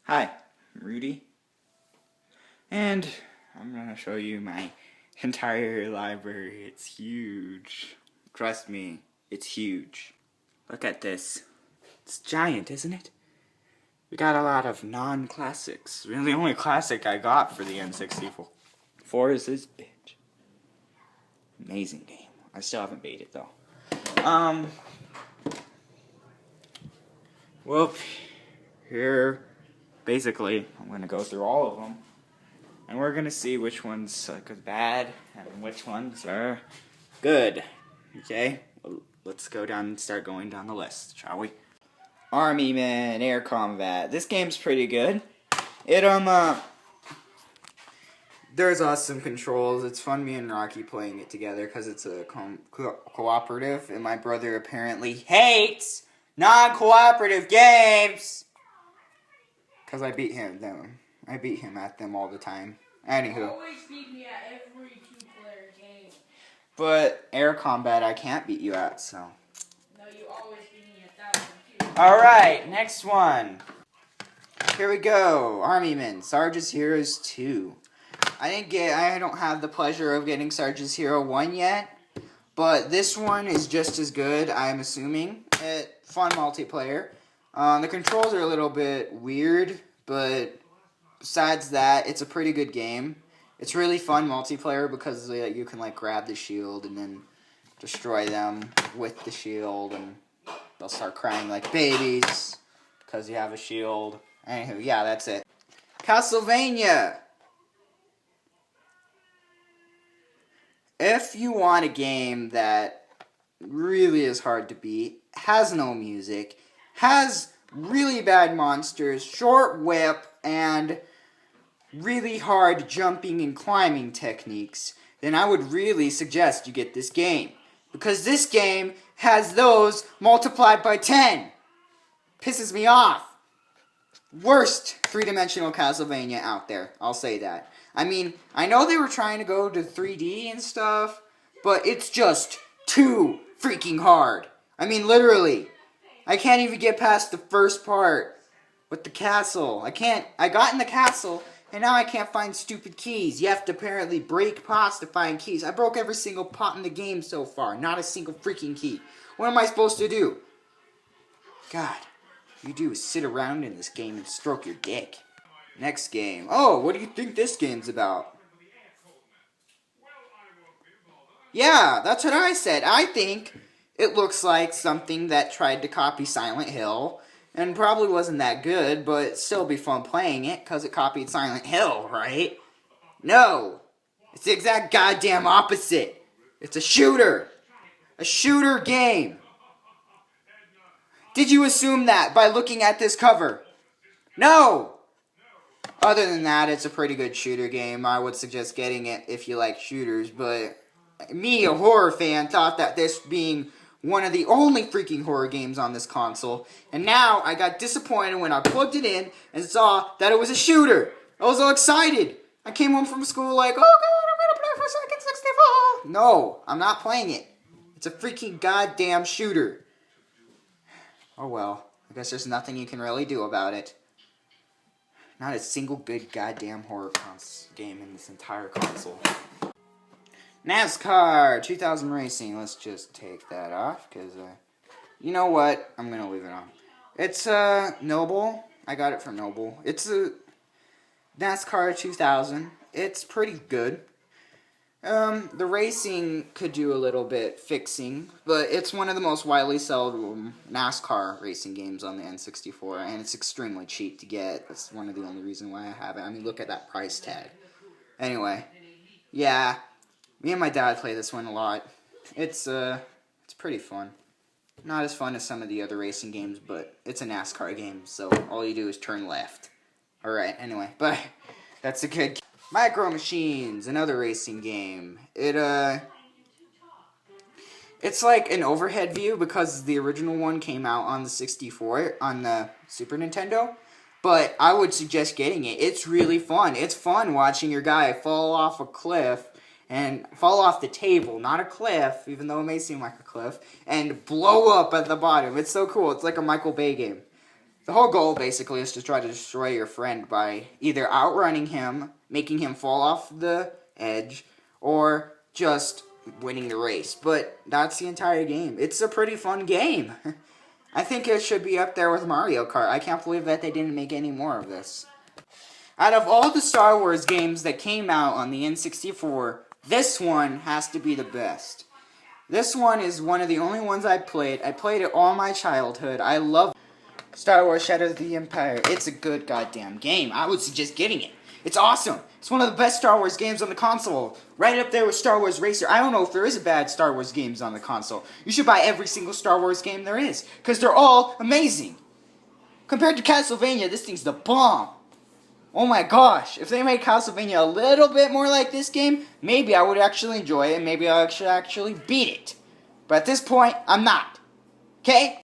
Hi, I'm Rudy, and I'm going to show you my entire library. It's huge. Trust me, it's huge. Look at this. It's giant, isn't it? We got a lot of non-classics. Really, the only classic I got for the N64 is this bitch. Amazing game. I still haven't beat it, though. Well, here... Basically, I'm going to go through all of them, and we're going to see which ones are bad and which ones are good. Okay? Well, let's go down and start going down the list, shall we? Army Man Air Combat. This game's pretty good. There's awesome controls. It's fun me and Rocky playing it together because it's a cooperative, and my brother apparently hates non-cooperative games. Because I beat him at them all the time. Anywho. You always beat me at every two-player game. But Air Combat I can't beat you at, so. No, you always beat me at that one, too. Alright, next one. Here we go. Army Men, Sarge's Heroes 2. I don't have the pleasure of getting Sarge's Hero 1 yet. But this one is just as good, I'm assuming. Fun multiplayer. The controls are a little bit weird, but besides that, it's a pretty good game. It's really fun multiplayer because you can grab the shield and then destroy them with the shield, and they'll start crying like babies because you have a shield. Anywho, yeah, that's it. Castlevania! If you want a game that really is hard to beat, has no music, has really bad monsters, short whip, and really hard jumping and climbing techniques, then I would really suggest you get this game. Because this game has those multiplied by 10. Pisses me off. Worst three-dimensional Castlevania out there, I'll say that. I mean, I know they were trying to go to 3D and stuff, but it's just too freaking hard. I mean, literally. I can't even get past the first part with the castle. I got in the castle, and now I can't find stupid keys. You have to apparently break pots to find keys. I broke every single pot in the game so far. Not a single freaking key. What am I supposed to do? God, you do is sit around in this game and stroke your dick. Next game. Oh, what do you think this game's about? Yeah, that's what I said. I think it looks like something that tried to copy Silent Hill, and probably wasn't that good, but it'd still be fun playing it, because it copied Silent Hill, right? No! It's the exact goddamn opposite! It's a shooter! A shooter game! Did you assume that by looking at this cover? No! Other than that, it's a pretty good shooter game. I would suggest getting it if you like shooters, but me, a horror fan, thought that this being one of the only freaking horror games on this console, and now I got disappointed when I plugged it in and saw that it was a shooter. I was all excited. I came home from school like, oh god, I'm gonna play for Second 64. No, I'm not playing it. It's a freaking goddamn shooter. Oh well, I guess there's nothing you can really do about it. Not a single good goddamn horror game in this entire console. NASCAR 2000 Racing. Let's just take that off, because, you know what? I'm going to leave it on. It's, Noble. I got it from Noble. It's a NASCAR 2000. It's pretty good. The racing could do a little bit fixing, but it's one of the most widely sold NASCAR racing games on the N64, and it's extremely cheap to get. That's one of the only reasons why I have it. I mean, look at that price tag. Anyway, yeah. Me and my dad play this one a lot. It's pretty fun. Not as fun as some of the other racing games, but it's a NASCAR game, so all you do is turn left. Alright, anyway, but that's a good game. Micro Machines, another racing game. It's like an overhead view because the original one came out on the 64, on the Super Nintendo. But I would suggest getting it. It's really fun. It's fun watching your guy fall off a cliff and fall off the table, not a cliff, even though it may seem like a cliff, and blow up at the bottom. It's so cool. It's like a Michael Bay game. The whole goal, basically, is to try to destroy your friend by either outrunning him, making him fall off the edge, or just winning the race. But that's the entire game. It's a pretty fun game. I think it should be up there with Mario Kart. I can't believe that they didn't make any more of this. Out of all the Star Wars games that came out on the N64, this one has to be the best. This one is one of the only ones I played. I played it all my childhood. I love Star Wars Shadows of the Empire. It's a good goddamn game. I would suggest getting it. It's awesome. It's one of the best Star Wars games on the console. Right up there with Star Wars Racer. I don't know if there is a bad Star Wars games on the console. You should buy every single Star Wars game there is. Because they're all amazing. Compared to Castlevania, this thing's the bomb. Oh my gosh. If they made Castlevania a little bit more like this game, maybe I would actually enjoy it. And maybe I should actually beat it. But at this point, I'm not. Okay?